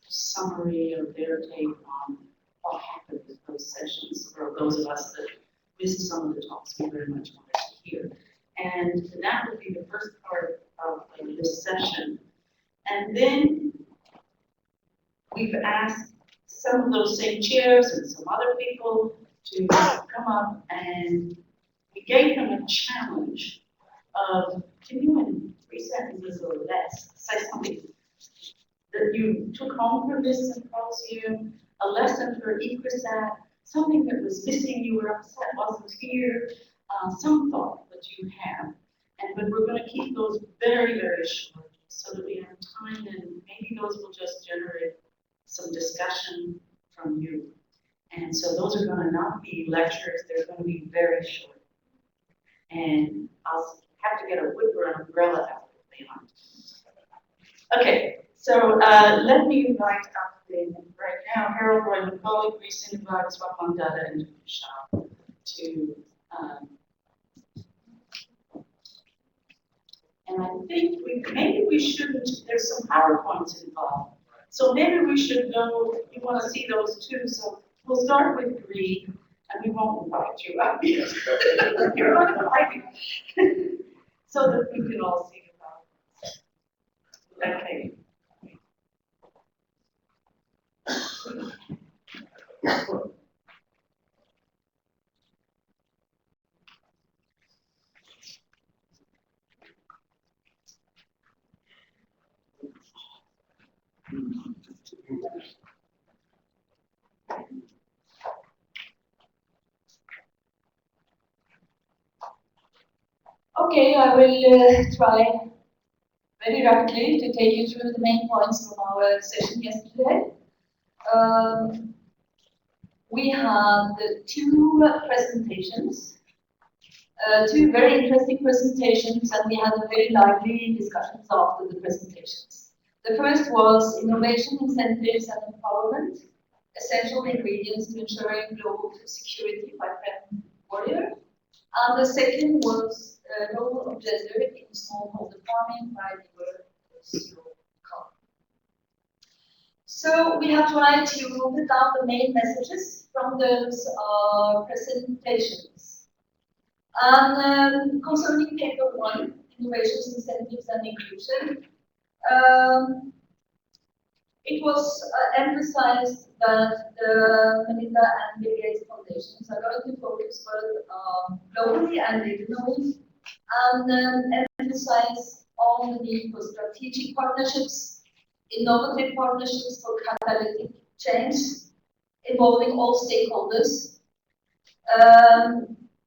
summary of their take on what happened with those sessions for those of us that missed some of the talks we very much wanted to hear. And that would be the first part of this session. And then we've asked some of those same chairs and some other people to come up, and we gave them a challenge of, can you in 3 sentences or less say something that you took home from this symposium, a lesson for ICRISAT, something that was missing, you were upset wasn't here, some thought that you have. But we're going to keep those very, very short so that we have time, and maybe those will just generate some discussion from you. And so those are going to not be lectures, they're going to be very short. And I'll have to get a wood or an umbrella out if they aren't. Okay, so let me invite up right now Harold Roy McCauley, Greece Innovative, Swapon Dada, and Michelle to and I think maybe we shouldn't, there's some PowerPoints involved. So maybe we should go, you want to see those too, so we'll start with Greek, and we won't invite you up. You're not invited. So that we can all see the PowerPoints. Okay. Okay, I will try very rapidly to take you through the main points from our session yesterday. We had 2 presentations, 2 very interesting presentations, and we had a very lively discussions after the presentations. The first was Innovation, Incentives and Empowerment, Essential Ingredients to Ensuring Global Security by Prem Warrior. And the second was Role of Gender in Smallholder Farming by Liber. So we have tried to put down the main messages from those presentations. And concerning paper 1, Innovations, Incentives and Inclusion, it was emphasized that the Melinda and Bill Gates foundations are going to focus both globally and regionally, and emphasize on the need for strategic partnerships, innovative partnerships for catalytic change, involving all stakeholders.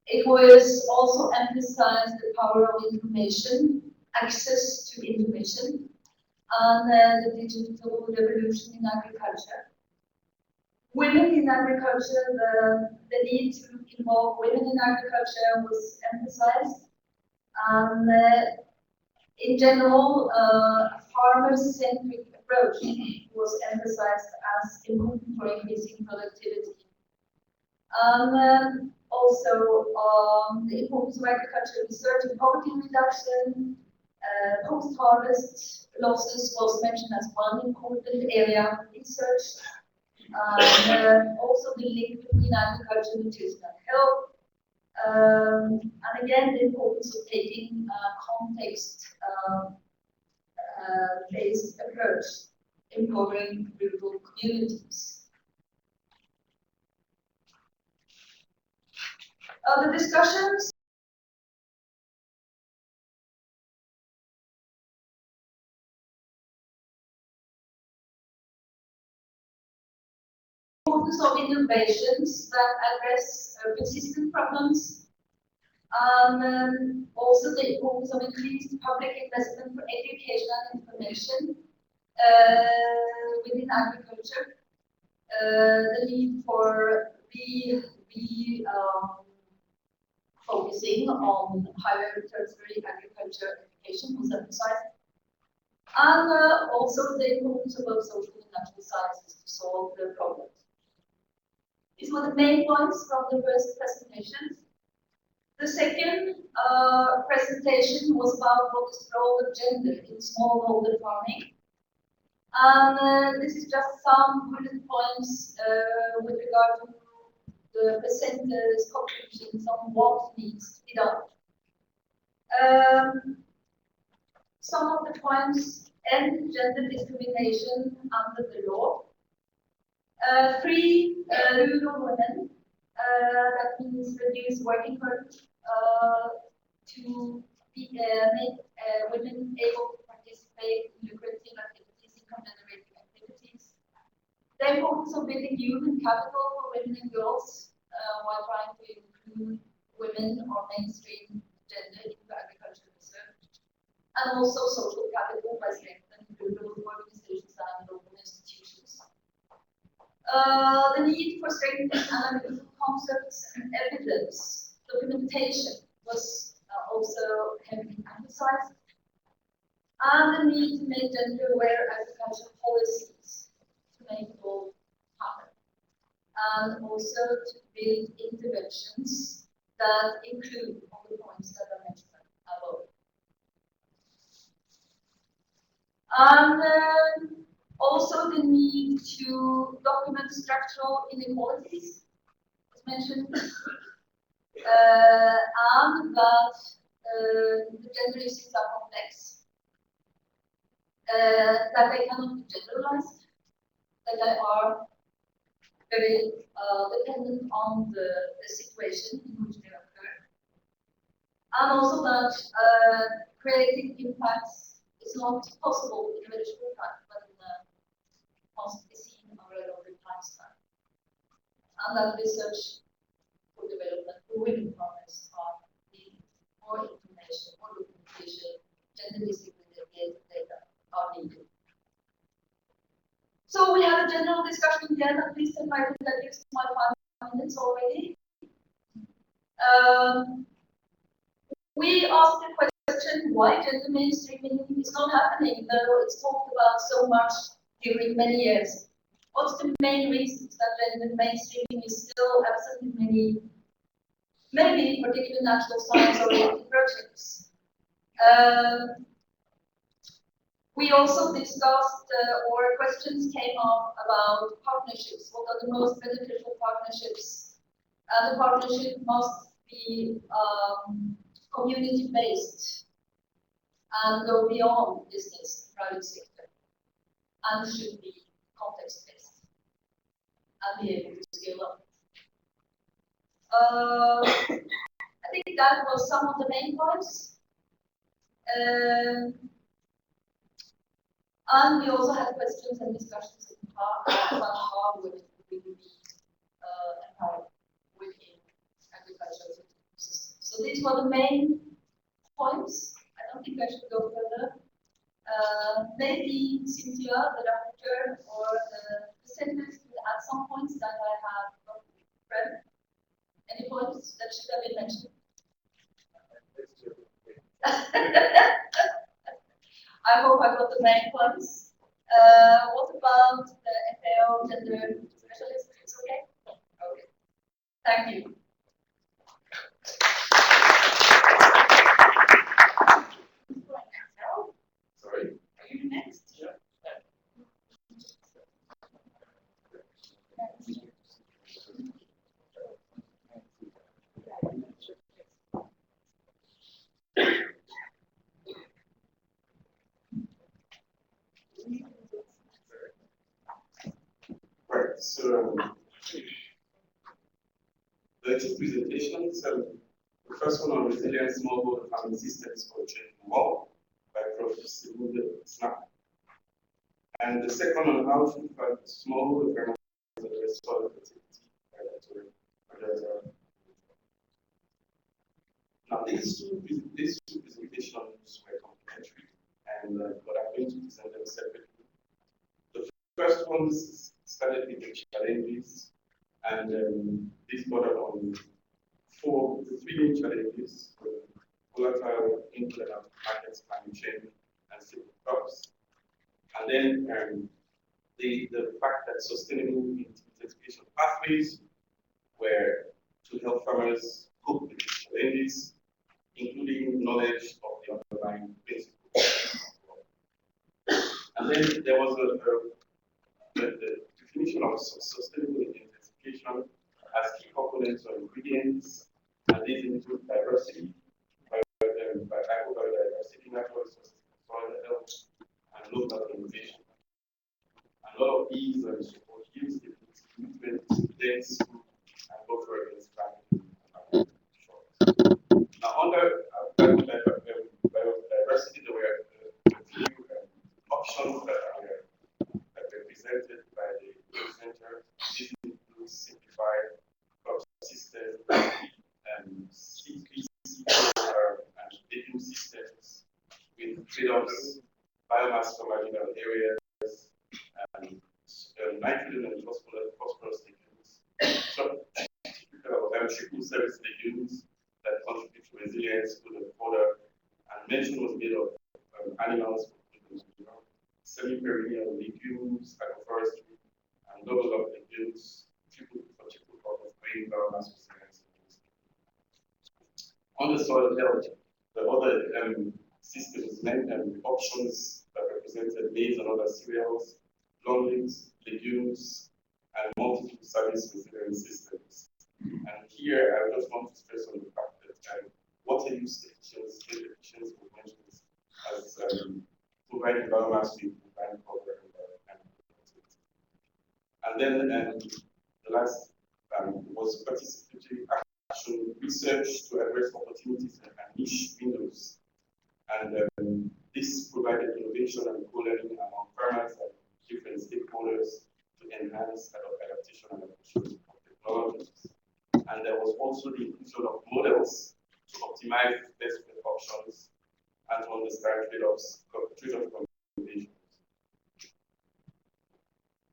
It was also emphasized the power of information, access to information, and the digital revolution in agriculture. Women in agriculture, the need to involve women in agriculture was emphasized. In general, a farmer-centric approach was emphasized as important for increasing productivity. Also, the importance of agricultural research and poverty reduction, post-harvest losses was mentioned as one important area of research. Also the link between agriculture, nutrition and health. And again, the importance of taking context-based approach, empowering rural communities. The discussions focus on innovations that address persistent problems, also the importance of increased public investment for education and information within agriculture, the need for focusing on higher tertiary agriculture education was emphasized, and also the importance of both social and natural sciences to solve the problems. These were the main points from the first presentations. The second presentation was about what is the role of gender in smallholder farming. This is just some bullet points with regard to the presenters' conclusions on what needs to be done. Some of the points: end gender discrimination under the law. Free rural women. That means reduce working burden to make women able to participate in lucrative activities, income-generating activities. They focus on building human capital for women and girls while trying to include women or mainstream gender into agricultural research. And also social capital by strengthening rural organizations and local institutions. The need for strengthening analytical concepts and evidence documentation was also heavily emphasized, and the need to make gender-aware agricultural policies to make it all happen, and also to build interventions that include all the points that I mentioned above. And also the need to document structural inequalities, as mentioned, and that the gender issues are complex, that they cannot be generalized, that they are very dependent on the situation in which they occur, and also that creating impacts is not possible in a very short time, but must be seen over a longer time span. And that research for development for women farmers are needed. More information, more documentation, gender discriminated data are needed. So we have a general discussion again, at least in my that used my 5 minutes already. We asked the question why gender mainstreaming is not happening, though it's talked about so much during many years. What's the main reasons that gender mainstreaming is still absent in maybe particular natural science-oriented projects? We also discussed, or questions came up about partnerships. What are the most beneficial partnerships? The partnership must be community-based and go beyond business, private sector, and should be context-based and be able to scale up. I think that was some of the main points. And we also had questions and discussions about how would we be empowered within agricultural systems. So these were the main points. I don't think I should go further. Maybe Cynthia, the rapporteur, or the presenters could add some points that I have not read. Any points that should have been mentioned? I hope I got the main points. What about the FAO gender specialist? It's okay? Okay. Thank you. Sorry? Are you next? Yeah. Right, so the two presentations, the first one on resilient smallholder farming systems for changing the world by Professor Snap. And the second on how to find smallholder farmers address soil fertility by Auditorium. Now these two presentations were complementary, and but I'm going to present them separately. The first one started with the challenges, and this bordered on the three main challenges: volatile input and markets, climate change, and stable crops. And then the fact that sustainable intensification pathways were to help farmers cope with these challenges, including knowledge of the underlying principles. And then there was the definition of sustainable intensification as key components or ingredients, and these include diversity, biodiversity, natural resources, soil health, and local innovation. And a lot of these support use the movement, dense food, and buffer against climate shocks. Now, under biodiversity, there were a few options that were presented by the center. This includes simplified crop systems, seed and living systems with trade-offs, biomass for marginal areas, nitrogen and phosphorus legumes, triple service legumes that contribute to resilience, food and fodder, and mention was made of animals for food and consumer, semi-perennial legumes, agroforestry, and double up legumes, triple crop of grain, biomass resilience. On the soil health, the other systems and options that represented maize and other cereals, longleafs, legumes, and multiple service resilience systems. And here I just want to stress on the fact that water use efficiency was mentioned as providing biomass to provide cover and then the last was participatory action research to address opportunities and niche windows. And this provided innovation and co-learning among farmers and different stakeholders to enhance adaptation and adoption of technologies. And there was also the inclusion of models to optimize best options and to understand trade-off combinations.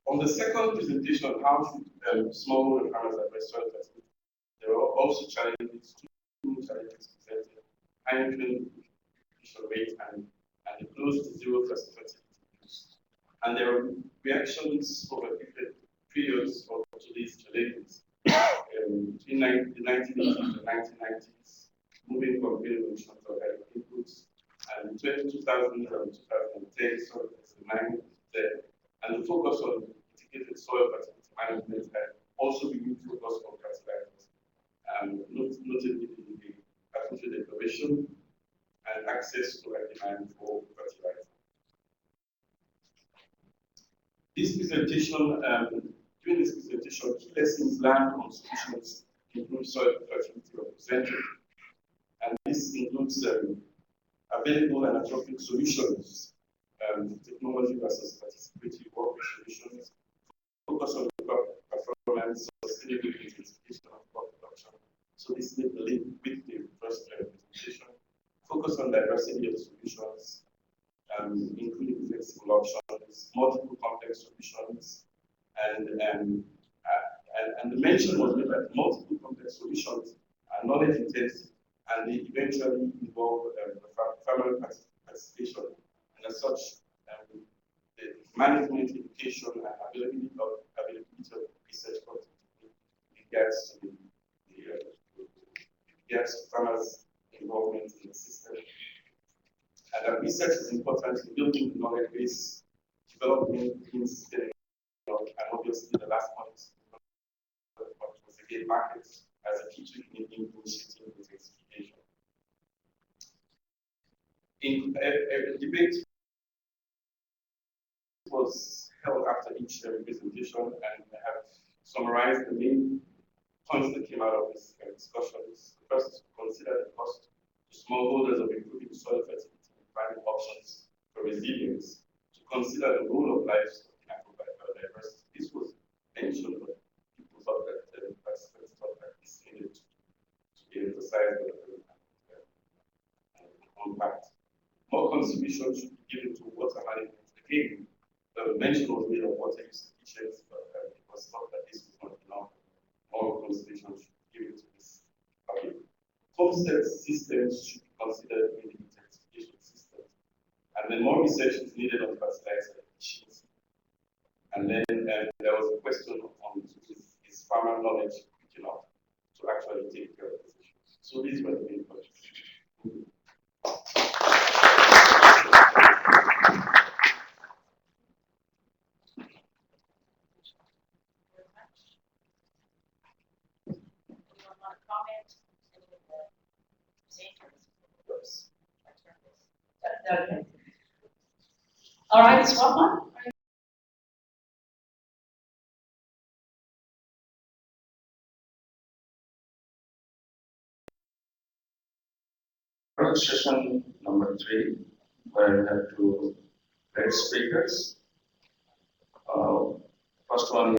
On the second presentation, how should smallholder farmers address soil fertility? There are also challenges, two challenges presented: high nutrient rate and the close to zero fertility use. And there are reactions over different periods to these challenges. Between the 1980s and 1990s, moving from green emissions to organic inputs, and between 2000 and 2010, soil fertility there, and the focus on integrated soil fertility management and also renewed focus on fertilizers, notably the atmospheric declaration and access to a demand for fertilizer. This presentation, during this presentation, key lessons learned on solutions to improve soil fertility were presented. And this includes available and appropriate solutions, technology versus participatory work solutions, focus on crop performance, sustainable intensification of crop production. So this made the link with the first presentation. Focus on diversity of solutions, including flexible options, multiple complex solutions, and the mention was made that multiple complex solutions are knowledge intensive, and they eventually involve farmer participation. And as such, the management, education, and availability of research content regards to regards to farmers' involvement in the system. And that research is important in building the knowledge base, developing things, and obviously the last point was again markets as a key to initiating intensification. In a debate was held after each presentation, and I have summarized the main points that came out of this discussions. First, consider the cost to smallholders of improving soil fertility and finding options for resilience. To consider the role of livestock in biodiversity. This was mentioned, but people thought that participants thought that this needed to be emphasized and compact. More contribution should be given to water management. Again, the mention was made of water use efficiency, but it was thought that this was not enough. More consideration should be given to this topic. Homestead systems should be considered in the intensification systems. And then more research is needed on fertilizer efficiency. And then there was a question on is farmer knowledge quick enough to actually take care of this issue. So these were the main questions. Oops. Okay. All right, swap one. Session number 3, where I have two great speakers. First one